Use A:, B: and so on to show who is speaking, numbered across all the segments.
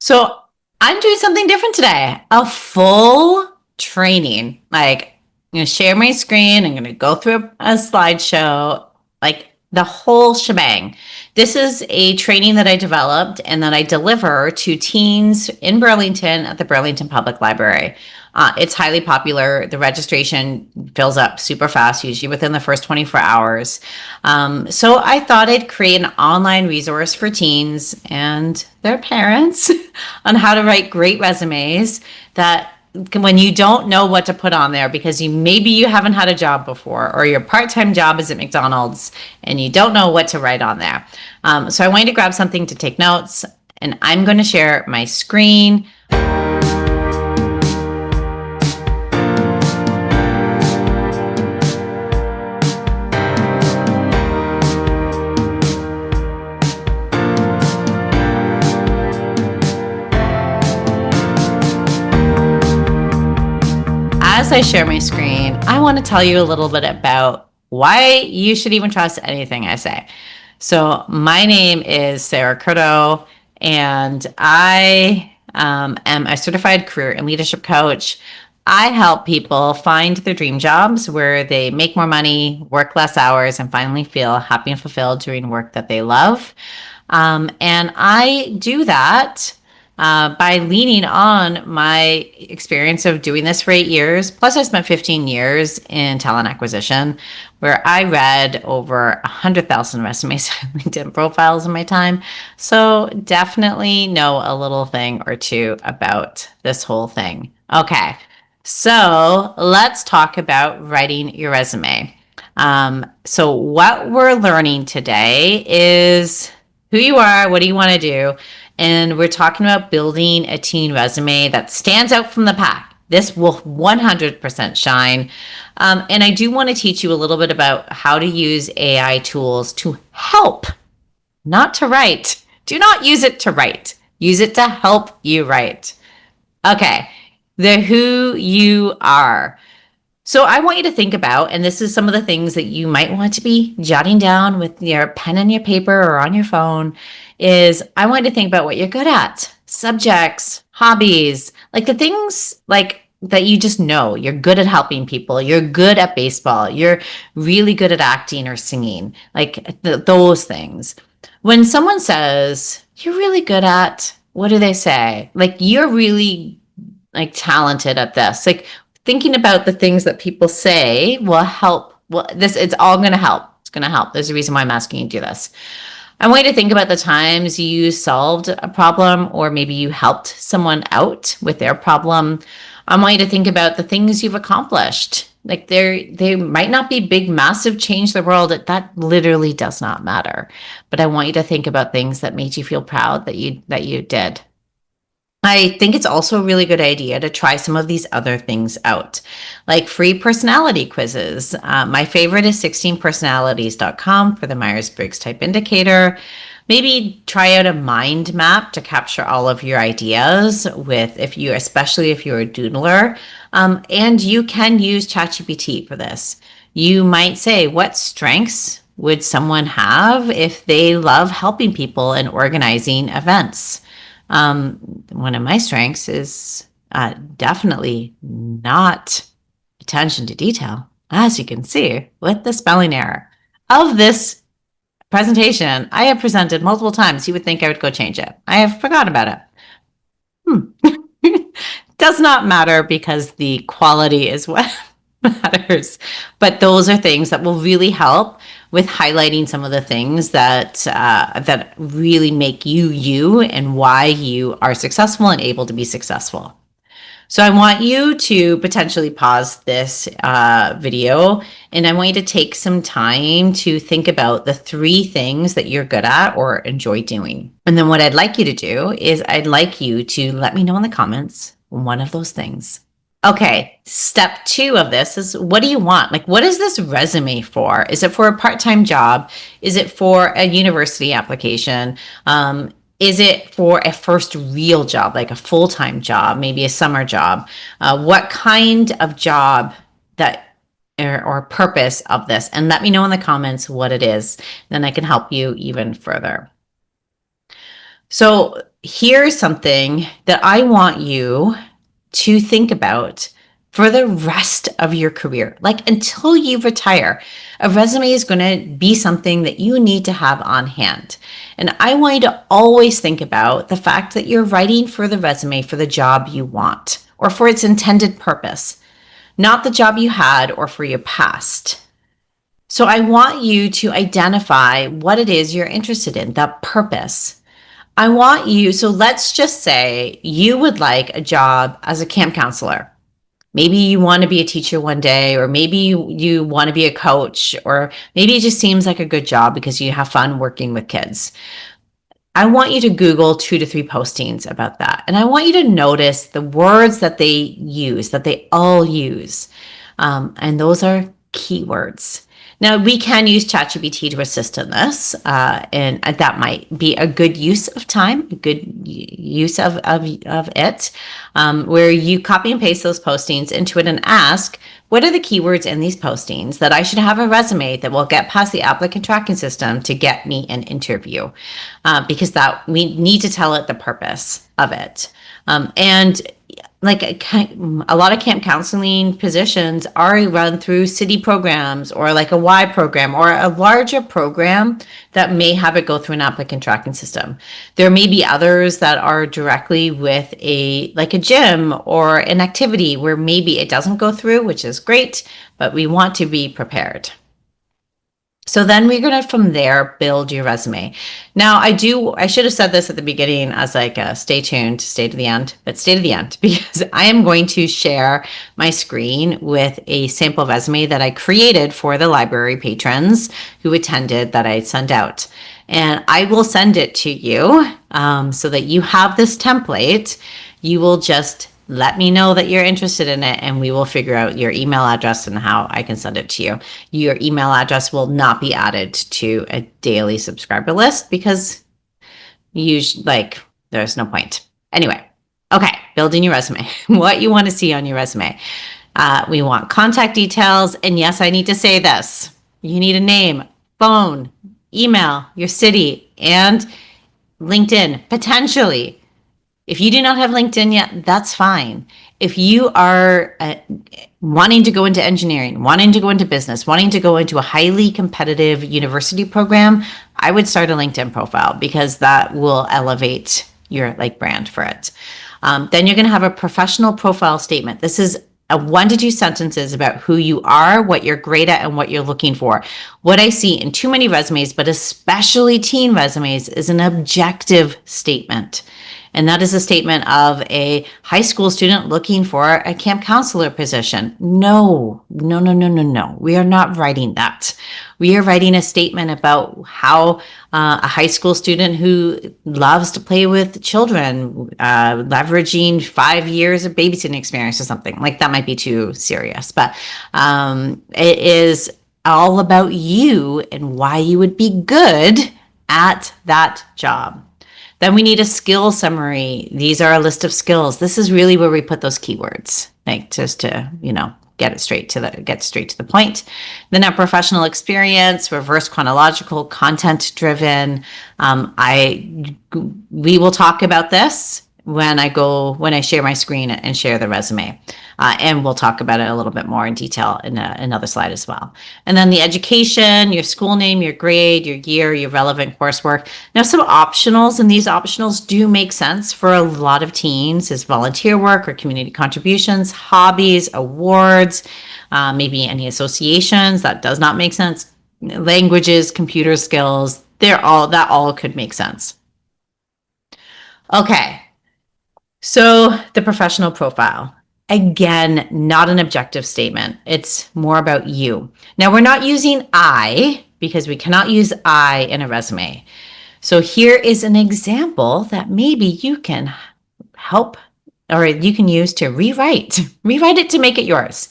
A: So I'm doing something different today. A full training. Like, I'm going to share my screen. I'm going to go through a slideshow, like the whole shebang. This is a training that I developed and that I deliver to teens in Burlington at the Burlington Public Library. It's highly popular. The registration fills up super fast, usually within the first 24 hours. So I thought I'd create an online resource for teens and their parents on how to write great resumes that when you don't know what to put on there because maybe you haven't had a job before or your part-time job is at McDonald's and you don't know what to write on there. So I wanted to grab something to take notes, and I'm going to share my screen. As I share my screen, I want to tell you a little bit about why you should even trust anything I say. So my name is Sara Curto, and I am a certified career and leadership coach. I help people find their dream jobs where they make more money, work less hours, and finally feel happy and fulfilled doing work that they love. And I do that by leaning on my experience of doing this for 8 years. Plus, I spent 15 years in talent acquisition, where I read over 100,000 resumes and LinkedIn profiles in my time. So definitely know a little thing or two about this whole thing. Okay, so let's talk about writing your resume. So what we're learning today is who you are, what do you want to do, and we're talking about building a teen resume that stands out from the pack. This will 100% shine. And I do want to teach you a little bit about how to use AI tools to help, not to write. Do not use it to write. Use it to help you write. Okay, the who you are. So I want you to think about, and this is some of the things that you might want to be jotting down with your pen and your paper or on your phone, is I want you to think about what you're good at, subjects, hobbies, like the things like that you just know. You're good at helping people. You're good at baseball. You're really good at acting or singing, like those things. When someone says, you're really good at, what do they say? Like, you're really like talented at this. Like, thinking about the things that people say will help. Well, it's all going to help. It's going to help. There's a reason why I'm asking you to do this. I want you to think about the times you solved a problem, or maybe you helped someone out with their problem. I want you to think about the things you've accomplished. Like, they might not be big, massive change the world. That literally does not matter. But I want you to think about things that made you feel proud that you did. I think it's also a really good idea to try some of these other things out, like free personality quizzes. My favorite is 16personalities.com for the Myers-Briggs type indicator. Maybe try out a mind map to capture all of your ideas especially if you're a doodler. And you can use ChatGPT for this. You might say, what strengths would someone have if they love helping people and organizing events? One of my strengths is definitely not attention to detail, as you can see with the spelling error of this presentation. I have presented multiple times. You would think I would go change it. I have forgotten about it. Does not matter because the quality is what matters. But those are things that will really help with highlighting some of the things that really make you and why you are successful and able to be successful. So I want you to potentially pause this video, and I want you to take some time to think about the 3 things that you're good at or enjoy doing. And then what I'd like you to do is I'd like you to let me know in the comments one of those things. Okay, step 2 of this is, what do you want? Like, what is this resume for? Is it for a part-time job? Is it for a university application? Is it for a first real job, like a full-time job, maybe a summer job? What kind of job or purpose of this? And let me know in the comments what it is. Then I can help you even further. So here's something that I want you to think about for the rest of your career, like until you retire. A resume is going to be something that you need to have on hand. And I want you to always think about the fact that you're writing for the resume for the job you want or for its intended purpose, not the job you had or for your past. So I want you to identify what it is you're interested in, the purpose. I want you, so let's just say you would like a job as a camp counselor. Maybe you want to be a teacher one day, or maybe you want to be a coach, or maybe it just seems like a good job because you have fun working with kids. I want you to Google 2 to 3 postings about that. And I want you to notice the words that they use, that they all use. And those are keywords. Now, we can use ChatGPT to assist in this, and that might be a good use of time, a good use of it, where you copy and paste those postings into it and ask, what are the keywords in these postings that I should have a resume that will get past the applicant tracking system to get me an interview? Because that we need to tell it the purpose of it. And like a lot of camp counseling positions are run through city programs or like a Y program or a larger program that may have it go through an applicant tracking system. There may be others that are directly with like a gym or an activity where maybe it doesn't go through, which is great, but we want to be prepared. So then we're going to, from there, build your resume. Now, I should have said this at the beginning as like a stay tuned, stay to the end, but stay to the end because I am going to share my screen with a sample resume that I created for the library patrons who attended that I sent out. And I will send it to you so that you have this template. You will just let me know that you're interested in it and we will figure out your email address and how I can send it to you. Your email address will not be added to a daily subscriber list because there's no point. Anyway, okay, building your resume. What you want to see on your resume. We want contact details. And yes, I need to say this. You need a name, phone, email, your city, and LinkedIn, potentially. If you do not have LinkedIn yet, that's fine. If you are wanting to go into engineering, wanting to go into business, wanting to go into a highly competitive university program, I would start a LinkedIn profile because that will elevate your brand for it. Then you're going to have a professional profile statement. This is a 1 to 2 sentences about who you are, what you're great at, and what you're looking for. What I see in too many resumes, but especially teen resumes, is an objective statement. And that is a statement of a high school student looking for a camp counselor position. No. We are not writing that. We are writing a statement about how a high school student who loves to play with children, leveraging 5 years of babysitting experience or something. Like that might be too serious, but it is all about you and why you would be good at that job. Then we need a skill summary. These are a list of skills. This is really where we put those keywords, like just to, get straight to the point. Then our professional experience, reverse chronological, content driven. We will talk about this when I share my screen and share the resume. And we'll talk about it a little bit more in detail in another slide as well. And then the education, your school name, your grade, your year, your relevant coursework. Now, some optionals, and these optionals do make sense for a lot of teens, is volunteer work or community contributions, hobbies, awards, maybe any associations. That does not make sense. Languages, computer skills, that all could make sense. Okay, so the professional profile. Again, not an objective statement. It's more about you. Now, we're not using I because we cannot use I in a resume. So here is an example that maybe you can help or you can use to rewrite it to make it yours.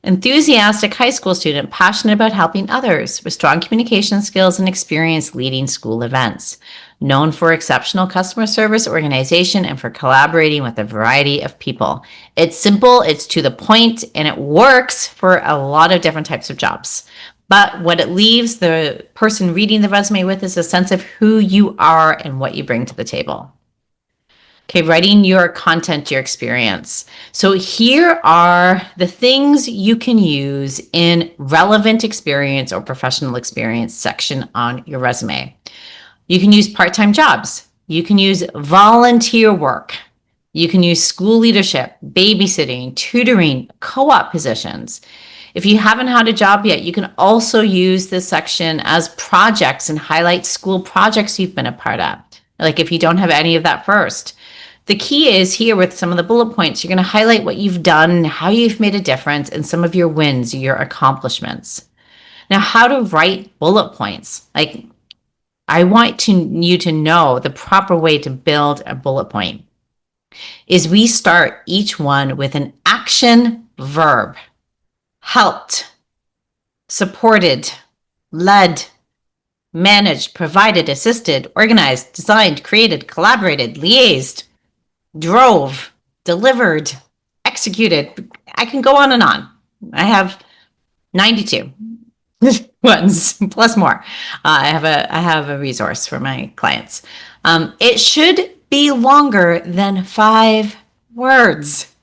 A: Enthusiastic high school student, passionate about helping others, with strong communication skills and experience leading school events. Known for exceptional customer service, organization, and for collaborating with a variety of people. It's simple, it's to the point, and it works for a lot of different types of jobs. But what it leaves the person reading the resume with is a sense of who you are and what you bring to the table. Okay, writing your content, your experience. So here are the things you can use in relevant experience or professional experience section on your resume. You can use part-time jobs. You can use volunteer work. You can use school leadership, babysitting, tutoring, co-op positions. If you haven't had a job yet, you can also use this section as projects and highlight school projects you've been a part of. Like if you don't have any of that first. The key is here with some of the bullet points, you're going to highlight what you've done, how you've made a difference, and some of your wins, your accomplishments. Now, how to write bullet points. Like, I want you to know the proper way to build a bullet point is we start each one with an action verb. Helped, supported, led, managed, provided, assisted, organized, designed, created, collaborated, liaised, drove, delivered, executed. I can go on and on. I have 92 ones plus more. I have a resource for my clients. It should be longer than 5 words.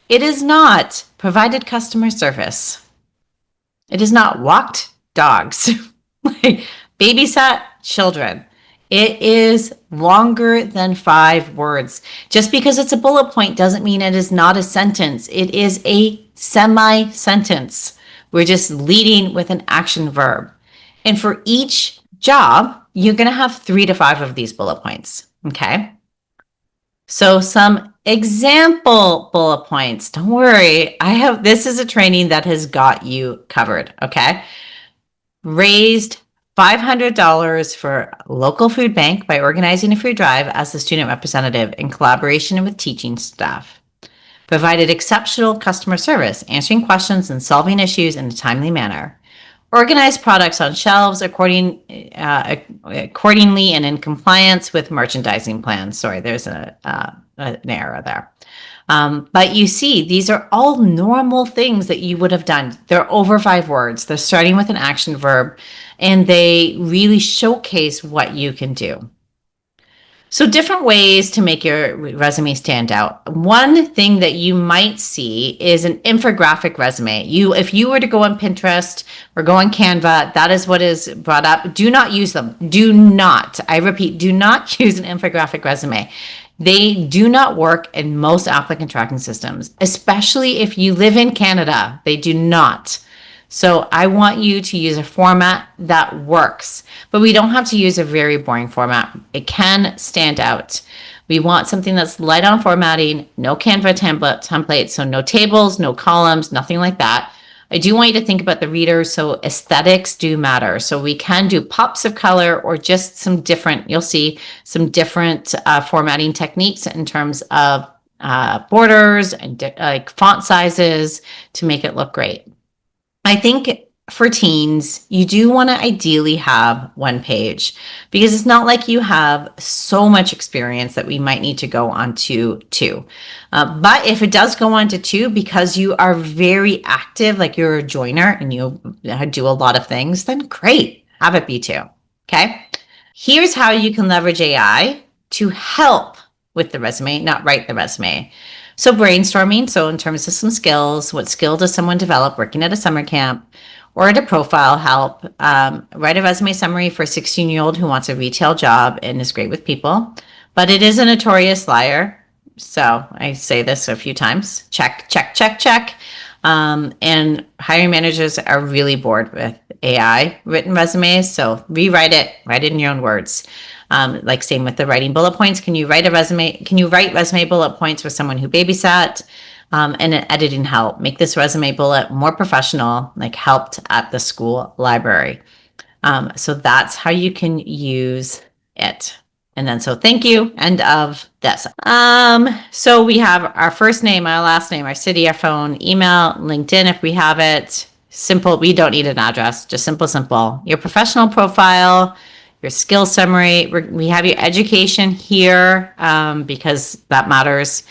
A: It is not provided customer service. It is not walked dogs, babysat children. It is longer than 5 words. Just because it's a bullet point doesn't mean it is not a sentence. It is a semi-sentence. We're just leading with an action verb. And for each job, you're going to have 3 to 5 of these bullet points. Okay. So some example bullet points. Don't worry. This is a training that has got you covered. Okay. Raised $500 for local food bank by organizing a food drive as the student representative in collaboration with teaching staff. Provided exceptional customer service, answering questions and solving issues in a timely manner. Organized products on shelves accordingly and in compliance with merchandising plans. Sorry, there's an error there. But you see, these are all normal things that you would have done. They're over 5 words. They're starting with an action verb, and they really showcase what you can do. So different ways to make your resume stand out. One thing that you might see is an infographic resume. If you were to go on Pinterest or go on Canva, that is what is brought up. Do not use them. Do not, I repeat, do not use an infographic resume. They do not work in most applicant tracking systems, especially if you live in Canada. They do not. So I want you to use a format that works, but we don't have to use a very boring format. It can stand out. We want something that's light on formatting, no Canva template, so no tables, no columns, nothing like that. I do want you to think about the reader, so aesthetics do matter. So we can do pops of color or just some different, you'll see some different formatting techniques in terms of borders and like font sizes to make it look great. I think for teens, you do want to ideally have 1 page because it's not like you have so much experience that we might need to go on to 2. But if it does go on to 2 because you are very active, like you're a joiner and you do a lot of things, then great, have it be 2. Okay. Here's how you can leverage AI to help with the resume, not write the resume. So brainstorming, so in terms of some skills, what skill does someone develop working at a summer camp or at a profile help? Write a resume summary for a 16-year-old who wants a retail job and is great with people, but it is a notorious liar. So I say this a few times, check, check, check, check. And hiring managers are really bored with AI written resumes. So rewrite it, write it in your own words. Like same with the writing bullet points. Can you write resume bullet points for someone who babysat and an editing help? Make this resume bullet more professional, like helped at the school library. So that's how you can use it. And then, so thank you, end of this. So we have our first name, our last name, our city, our phone, email, LinkedIn if we have it. Simple, we don't need an address, just simple. Your professional profile, your skill summary. We have your education here because that matters.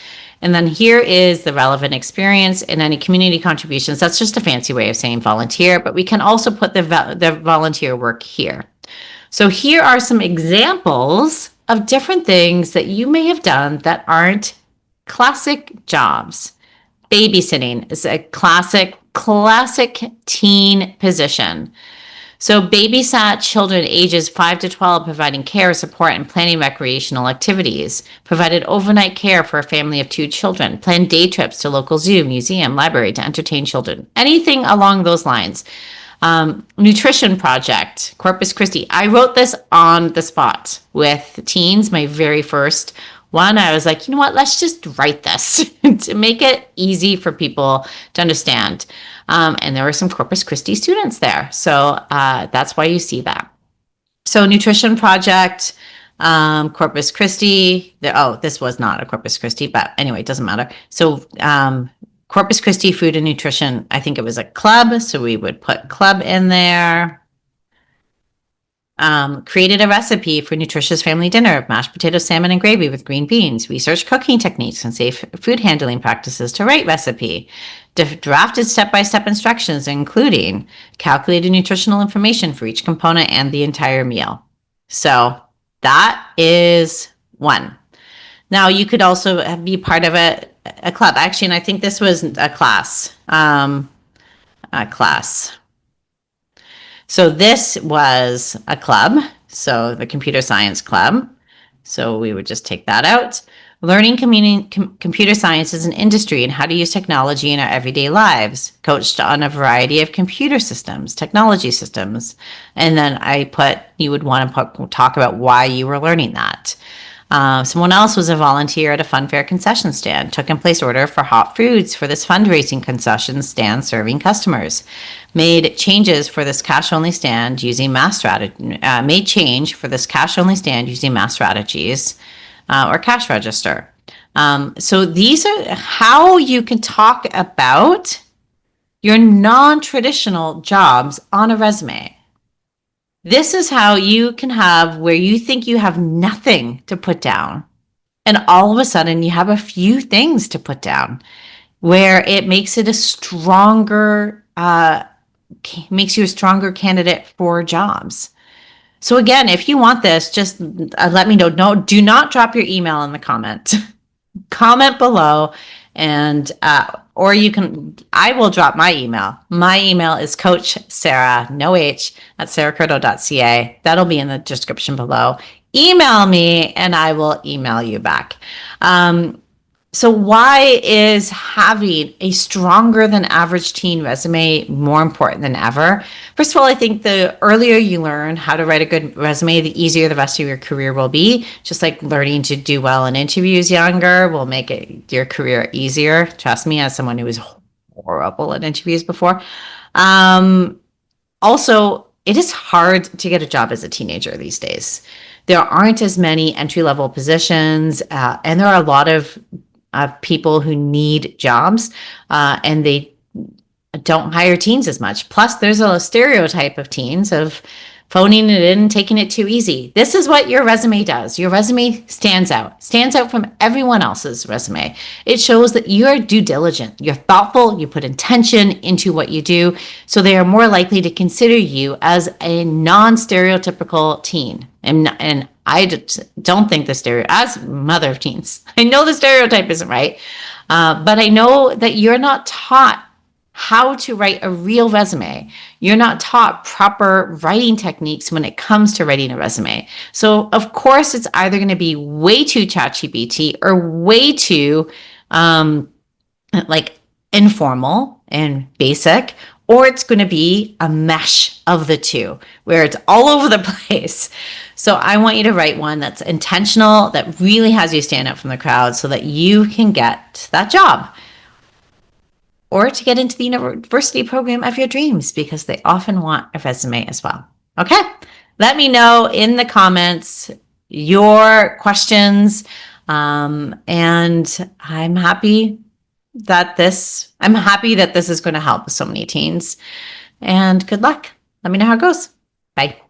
A: And then here is the relevant experience and any community contributions. That's just a fancy way of saying volunteer, but we can also put the volunteer work here. So here are some examples of different things that you may have done that aren't classic jobs. Babysitting is a classic teen position. So babysat children ages 5 to 12, providing care, support, and planning recreational activities. Provided overnight care for a family of 2 children. Planned day trips to local zoo, museum, library to entertain children. Anything along those lines. Nutrition project, Corpus Christi. I wrote this on the spot with teens, my very first one. I was like, you know what, let's just write this to make it easy for people to understand. And there were some Corpus Christi students there. So that's why you see that. So nutrition project, Corpus Christi. This was not a Corpus Christi, but anyway, it doesn't matter. So Corpus Christi food and nutrition, I think it was a club. So we would put club in there. Created a recipe for nutritious family dinner, mashed potatoes, salmon, and gravy with green beans. Researched cooking techniques and safe food handling practices to write recipe. Drafted step-by-step instructions, including calculated nutritional information for each component and the entire meal. So that is one. Now, you could also be part of a club. Actually, and I think this was a class. So this was a club, so the computer science club. So we would just take that out. Learning computer science as an industry and how to use technology in our everyday lives. Coached on a variety of computer systems, technology systems. And then you would want to talk about why you were learning that. Someone else was a volunteer at a fun fair concession stand, took and placed order for hot foods for this fundraising concession stand serving customers, made changes for this cash only stand using mass strategies, or cash register. So these are how you can talk about your non-traditional jobs on a resume. This is how you can have where you think you have nothing to put down, and all of a sudden you have a few things to put down, where it makes it makes you a stronger candidate for jobs. So again, if you want this, just let me know. No, do not drop your email in the comment. Comment below, and or I will drop my email. My email is Coach Sara, no H, at saracurto.ca. That'll be in the description below. Email me and I will email you back. So why is having a stronger than average teen resume more important than ever? First of all, I think the earlier you learn how to write a good resume, the easier the rest of your career will be. Just like learning to do well in interviews younger will make your career easier. Trust me, as someone who was horrible at interviews before. Also, it is hard to get a job as a teenager these days. There aren't as many entry-level positions, and there are a lot of people who need jobs, and they don't hire teens as much. Plus, there's a stereotype of teens of phoning it in and taking it too easy. This is what your resume does. Your resume stands out from everyone else's resume. It shows that you're due diligent, you're thoughtful, you put intention into what you do, so they are more likely to consider you as a non-stereotypical teen. And I don't think as mother of teens, I know the stereotype isn't right, but I know that you're not taught how to write a real resume. You're not taught proper writing techniques when it comes to writing a resume. So of course, it's either going to be way too ChatGPT or way too informal and basic, or it's going to be a mesh of the two where it's all over the place. So I want you to write one that's intentional, that really has you stand out from the crowd so that you can get that job, or to get into the university program of your dreams, because they often want a resume as well. Okay, let me know in the comments your questions, and I'm happy that this is going to help so many teens. And good luck. Let me know how it goes. Bye.